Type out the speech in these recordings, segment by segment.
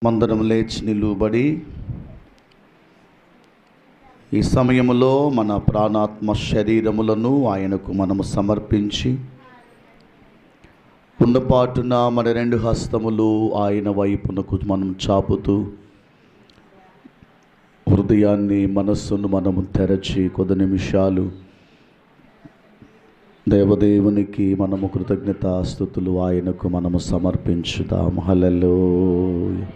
మందరం లేచి నిలువబడి ఈ సమయంలో మన ప్రాణాత్మ శరీరములను ఆయనకు మనము సమర్పించి ఉన్నపాటున మన రెండు హస్తములు ఆయన వైపునకు మనం చాపుతూ హృదయాన్ని మనస్సును మనము తెరచి కొద్ది నిమిషాలు దేవదేవునికి మనము కృతజ్ఞతాస్తుతులు ఆయనకు మనము సమర్పించుదాం. హల్లెలూయా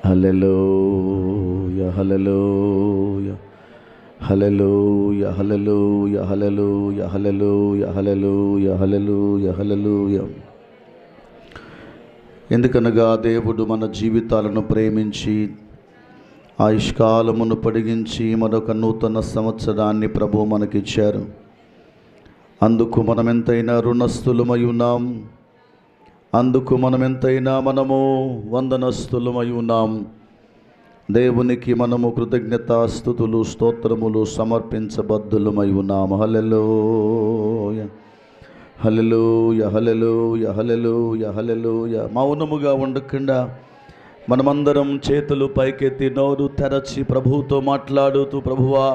హల్లెలూయా హల్లెలూయా హల్లెలూయా హల్లెలూయా హల్లెలూయా హల్లెలూయా హల్లెలూయా హల్లెలూయా హల్లెలూయా. ఎందుకనగా దేవుడు మన జీవితాలను ప్రేమించి ఆయుష్కాలమును పొడిగించి మరొక నూతన సంవత్సరాన్ని ప్రభువు మనకిచ్చారు. అందుకు మనమెంతైనా రుణస్థులమై ఉన్నాం. అందుకు మనమెంతైనా మనము వందనస్థులమై ఉన్నాం. దేవునికి మనము కృతజ్ఞతాస్తుతులు స్తోత్రములు సమర్పించబద్ధులమై ఉన్నాము. హల్లెలూయా హల్లెలూయా హల్లెలూయా హల్లెలూయా హల్లెలూయా. మౌనముగా ఉండకుండా మనమందరం చేతులు పైకెత్తి నోరు తెరచి ప్రభువుతో మాట్లాడుతూ, ప్రభువా,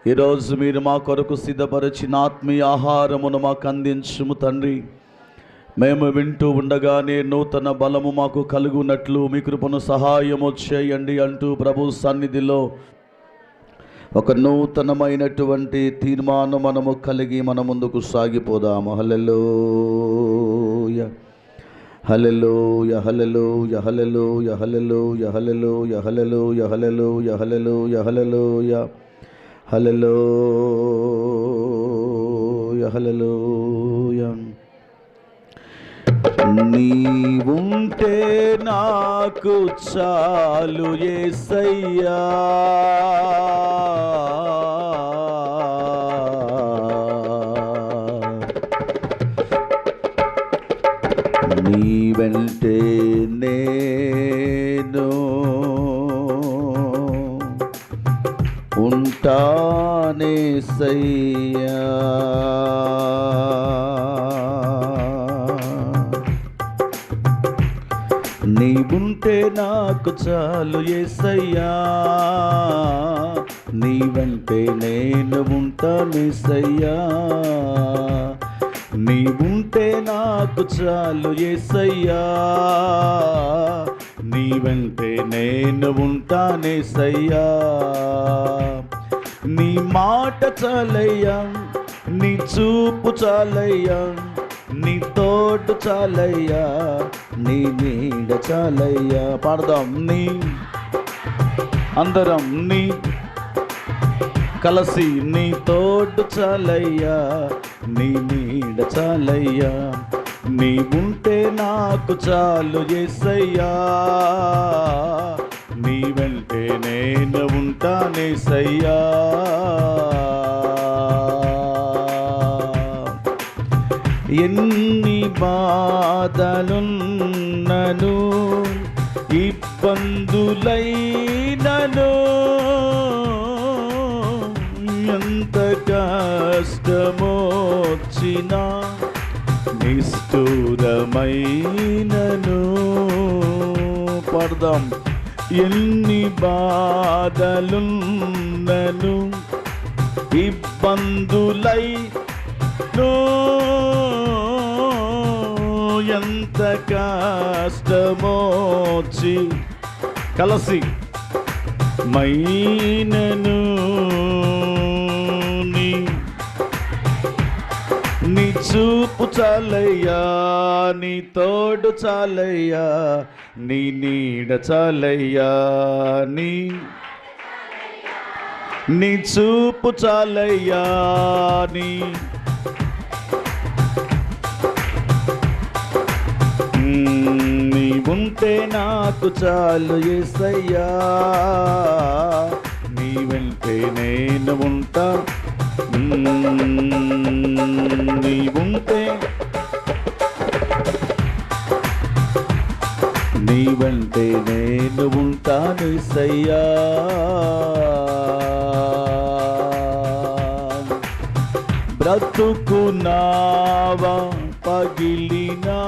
ఈరోజు మీరు మా కొరకు సిద్ధపరిచిన ఆత్మీయ ఆహారమును మాకు అందించుము తండ్రి. మేము వింటూ ఉండగానే నూతన బలము మాకు కలుగునట్లు మీ కృపను సహాయము చేయండి అంటూ ప్రభు సన్నిధిలో ఒక నూతనమైనటువంటి తీర్మానం మనము కలిగి మన ముందుకు సాగిపోదాము. హల్లెలూయా హల్లెలూయా హల్లెలూయా హల్లెలూయా హల్లెలూయా హల్లెలూయా హల్లెలూయా హల్లెలూయా హల్లెలూయా హల్లెలూయా హల్లెలూయా హల్లెలూయా. నీవుంటే నాకు చాలు యేసయ్యా, నీ వెంటే నేను ఉంటానేసయ్యా, నీవుంటే నాకు చాలు యేసయ్యా, నీ వెంటే నేను ఉంటానేసయ్యా, నీవుంటే నాకు చాలు యేసయ్యా, నీ వెంటే నేను ఉంటానేసయ్యా. నీ మాట చాలయ్యా, నీ చూపు చాలయ్యా, నీ తోడు చాలయ్యా, నీ నీడ చాలయ్యా. పాడదాం. నీ అందరం నీ కలసి నీ తోడు చాలయ్యా, నీ నీడ చాలయ్యా, నీ ఉంటే నాకు చాలు యేసయ్యా, నీ వెంటే నేను ఉంటానేసయ్యా. ఎన్ని బాధలున్నను ఇబ్బందులైనను, ఎంత కష్టమొచ్చినా నిష్ఠురమైనను. పడదాం. ఎన్ని బాధలున్నను ఇబ్బందులైనను, ఎంత కష్టమొచ్చి కలసి మైనను, నీ చూపు చాలయ్యా, నీ తోడు చాలయ్యా, నీ నీడ చాలయ్యా, నీ చూపు చాలయ్యా, నీ ఉంటే నాకు చాలు యేసయ్యా, నీ వెంటే నేను ఉంటా. నీ ఉంటే నీ వెంటే నేను ఉంటానేసయ్యా. బ్రతుకు నావా పగిలినా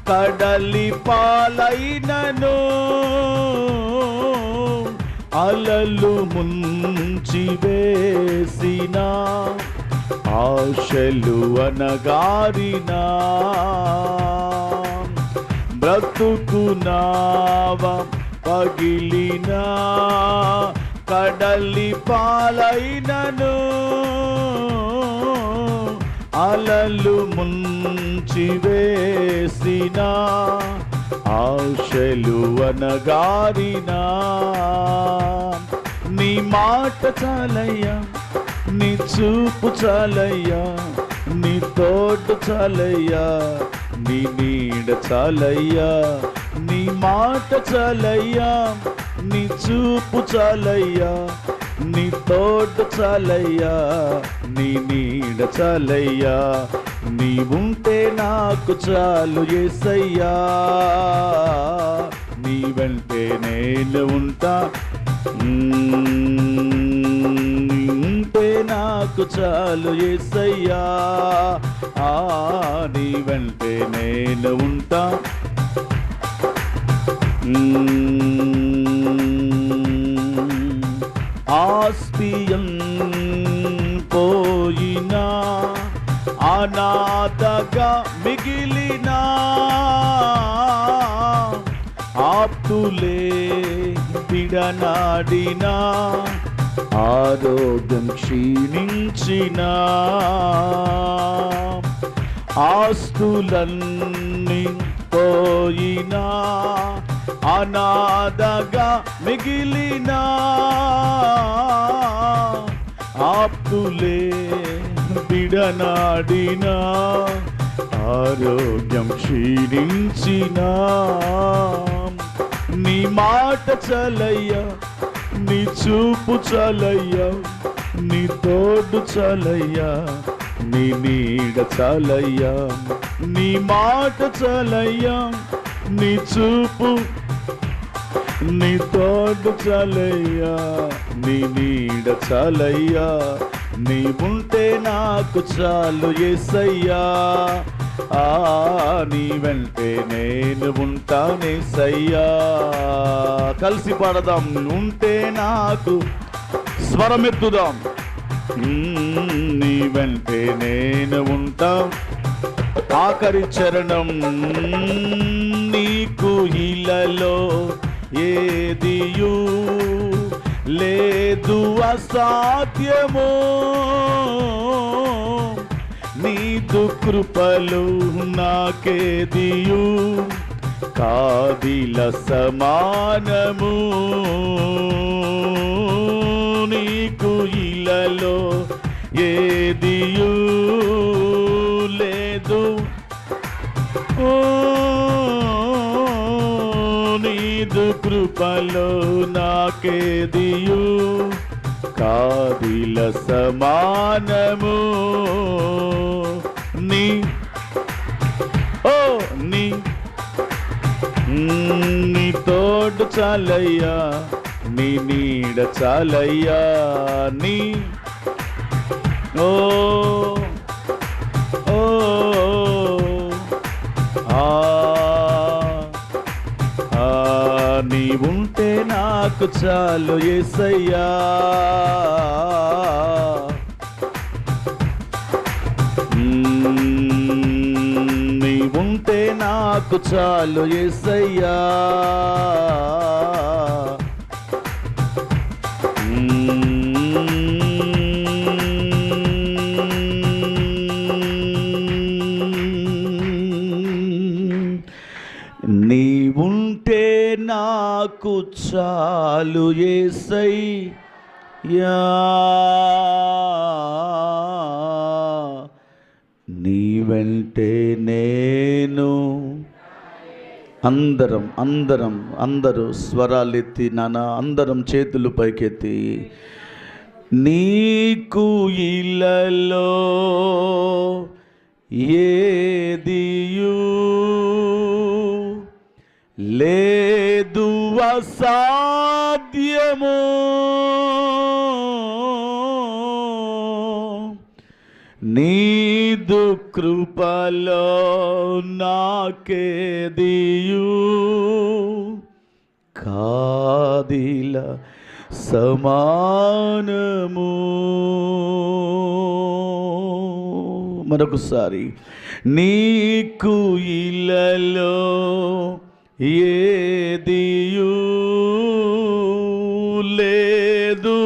కడ కడలి పాలైనను అలలు ముంచి వేసిన ఆశలు అనగారిన బ్రతుకు నావ పగిలిన కడలి పాలైనను అలలు ముంచి వేసిన ఆశలు అనగారిన నీ మాట చాలయ్యా, నీ చూపు చాలయ్యా, నీ తోడు చాలయ్యా, నీ నీడ చాలయ్యా, నీ మాట చాలయ్యా, నీ చూపు చాలయ్యా, నీ తోడు చాలయ్యా, నీ నీడ చాలయ్యా, నీ ఉంటే నాకు చాలు యేసయ్యా, నీ వెంటే నేను ఉంటా, ఉంటే నాకు చాలు యేసయ్యా, నీ వెంటే నేను ఉంటా, ఆస్తియం పోయినా అనాథగా మిగిలినా ఆప్తులే విడనాడినా ఆరోగ్యం క్షీణించిన ఆస్తులన్నీ పోయినా అనాథగా మిగిలిన ఆప్తులే విడనాడిన ఆరోగ్యం క్షీణించిన నీ మాట చాలయ్యా, నీ చూపు చాలయ్యా, నీ తోడు చాలయ్యా, నీ నీడ చాలయ్యా, నీ మాట చాలయ్యా, నీ చూపు నీ తోడు చాలయ్యా, నీ నీడ చాలయ్యా, నీ ఉంటే నాకు చాలు యేసయ్యా, నీ వెంటే నేను ఉంటానేసయ్యా. కలిసి పాడదాం, ఉంటే నాకు, స్వరమెత్తుదాం, నీ వెంటే నేను ఉంటా. ఆఖరి చరణం, నీకు ఇలలో ఏదియు లేదు అసాధ్యము, నీదు కృపలు నాకేదియు కాదిల సమానము, నీకు ఇలలో ఏదియు లేదు, నీదు కృపలో నాకేదియు కాదిల సమానము, నీ నీ తోడు చాలయ్యా, నీ నీడ చాలయ్యా, నీ నీ ఉంటే నాకు చాలు యేసయ్యా, నీ ఉంటే నాకు చాలు యేసయ్యా, నీ ఉంటే నాకు చాలు యేసయ్యా, నీ వెంటే నేను. అందరూ స్వరాలెత్తి నాన్న, అందరం చేతులు పైకెత్తి, నీకు ఇలలో ఏదియు లేదు అసాధ్యము, నీదు కృపలో నాకేదియు కాదిల సమానము. మరొకసారి, నీకు ఇలలో ఏదియు లేదు,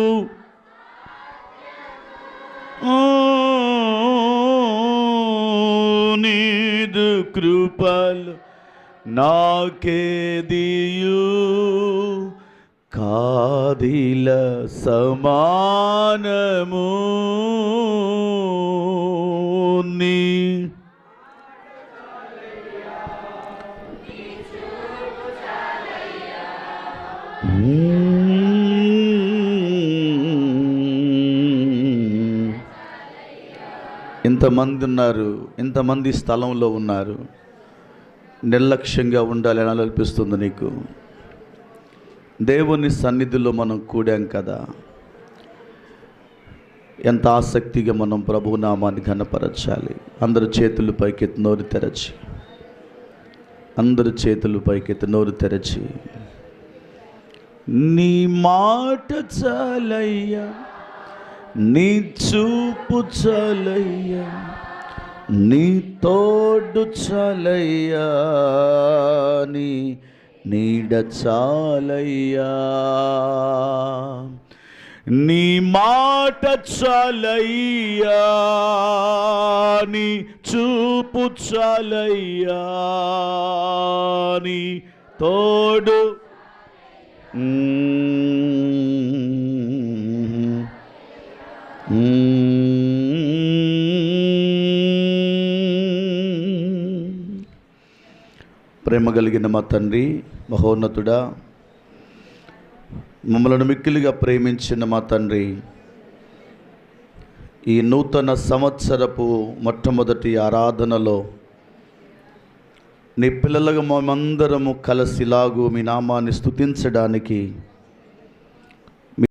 నీదు కృపలు నాకేదియు కాదిల సమానము. నీ ఇంతమంది ఉన్నారు, ఇంతమంది స్థలంలో ఉన్నారు, నిర్లక్ష్యంగా ఉండాలని అనిపిస్తుంది నీకు. దేవుని సన్నిధిలో మనం కూడాం కదా, ఎంత ఆసక్తిగా మనం ప్రభువు నామాన్ని ఘనపరచాలి. అందరు చేతులు పైకెత్తి నోరు తెరచి, అందరు చేతులు పైకెత్తి నోరు తెరచి, నీ మాట చాలయ్యా, నీ చూపు చాలయ్యా, నీ తోడు చాలయ్యా, నీ నీడ చాలయ్యా, నీ మాట చాలయ్యా, నీ చూపు చాలయ్యా, నీ తోడు ప్రేమ కలిగిన మా తండ్రి, మహోన్నతుడా, మమ్మలను మిక్కిలిగా ప్రేమించిన మా తండ్రి, ఈ నూతన సంవత్సరపు మొట్టమొదటి ఆరాధనలో నీ పిల్లలుగా మేమందరము కలిసిలాగు మీ నామాన్ని స్తుతించడానికి